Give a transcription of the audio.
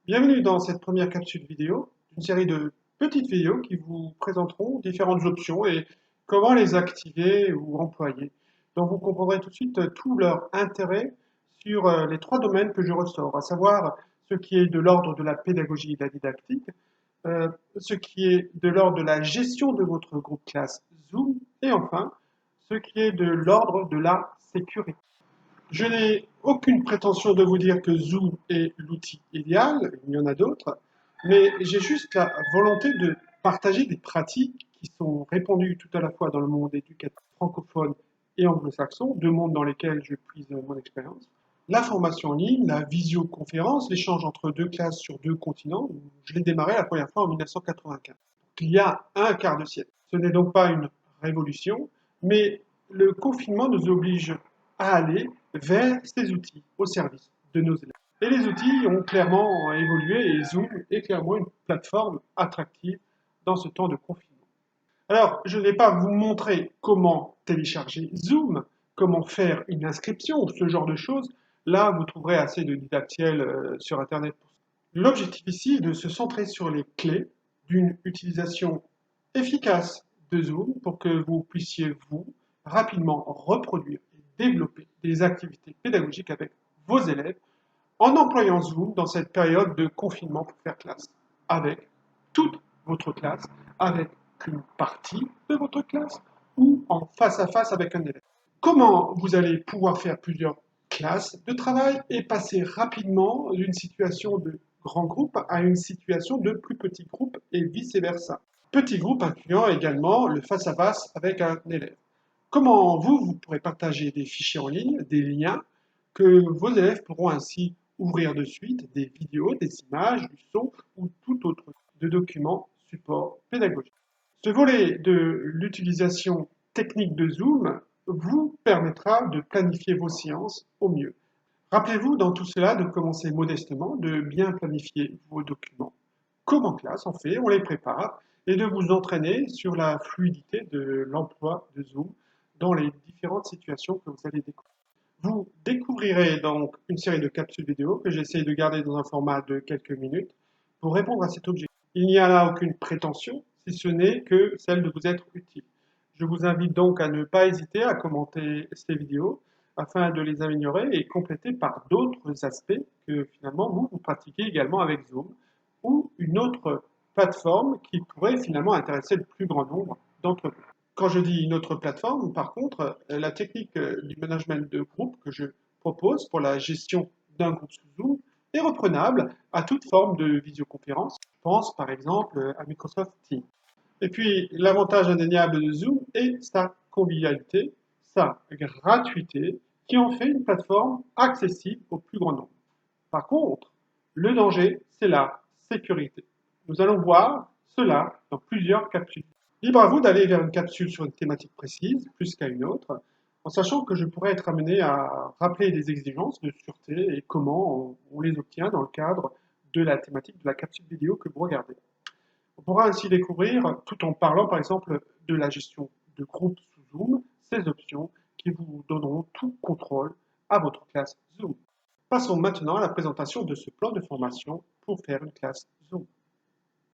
Bienvenue dans cette première capsule vidéo, une série de petites vidéos qui vous présenteront différentes options et comment les activer ou employer. Donc vous comprendrez tout de suite tout leur intérêt sur les trois domaines que je ressors, à savoir ce qui est de l'ordre de la pédagogie et de la didactique, ce qui est de l'ordre de la gestion de votre groupe classe Zoom et enfin ce qui est de l'ordre de la sécurité. Je n'ai aucune prétention de vous dire que Zoom est l'outil idéal, il y en a d'autres, mais j'ai juste la volonté de partager des pratiques qui sont répandues tout à la fois dans le monde éducatif francophone et anglo-saxon, deux mondes dans lesquels je puise mon expérience. La formation en ligne, la visioconférence, l'échange entre deux classes sur deux continents, je l'ai démarré la première fois en 1995. Il y a un quart de siècle. Ce n'est donc pas une révolution, mais le confinement nous oblige à aller vers ces outils au service de nos élèves. Et les outils ont clairement évolué et Zoom est clairement une plateforme attractive dans ce temps de confinement. Alors, je ne vais pas vous montrer comment télécharger Zoom, comment faire une inscription, ce genre de choses. Là, vous trouverez assez de didactiels sur Internet pour ça. L'objectif ici est de se centrer sur les clés d'une utilisation efficace de Zoom pour que vous puissiez, vous, rapidement reproduire et développer des activités pédagogiques avec vos élèves en employant Zoom dans cette période de confinement pour faire classe, avec toute votre classe, avec une partie de votre classe ou en face à face avec un élève. Comment vous allez pouvoir faire plusieurs classes de travail et passer rapidement d'une situation de grand groupe à une situation de plus petit groupe et vice-versa. Petit groupe incluant également le face-à-face avec un élève. Comment vous pourrez partager des fichiers en ligne, des liens, que vos élèves pourront ainsi ouvrir de suite des vidéos, des images, du son ou tout autre de documents support pédagogique. Ce volet de l'utilisation technique de Zoom vous permettra de planifier vos séances au mieux. Rappelez-vous dans tout cela de commencer modestement, de bien planifier vos documents. Comme en classe, on fait, on les prépare, et de vous entraîner sur la fluidité de l'emploi de Zoom dans les différentes situations que vous allez découvrir. Vous découvrirez donc une série de capsules vidéo que j'essaie de garder dans un format de quelques minutes pour répondre à cet objectif. Il n'y a là aucune prétention, si ce n'est que celle de vous être utile. Je vous invite donc à ne pas hésiter à commenter ces vidéos afin de les améliorer et compléter par d'autres aspects que finalement vous pratiquez également avec Zoom ou une autre plateforme qui pourrait finalement intéresser le plus grand nombre d'entre vous. Quand je dis une autre plateforme, par contre, la technique du management de groupe que je propose pour la gestion d'un groupe sous Zoom est reprenable à toute forme de visioconférence. Je pense par exemple à Microsoft Teams. Et puis, l'avantage indéniable de Zoom est sa convivialité, sa gratuité, qui en fait une plateforme accessible au plus grand nombre. Par contre, le danger, c'est la sécurité. Nous allons voir cela dans plusieurs capsules. Libre à vous d'aller vers une capsule sur une thématique précise, plus qu'à une autre, en sachant que je pourrais être amené à rappeler des exigences de sûreté et comment on les obtient dans le cadre de la thématique de la capsule vidéo que vous regardez. On pourra ainsi découvrir, tout en parlant par exemple de la gestion de groupes sous Zoom, ces options qui vous donneront tout contrôle à votre classe Zoom. Passons maintenant à la présentation de ce plan de formation pour faire une classe Zoom.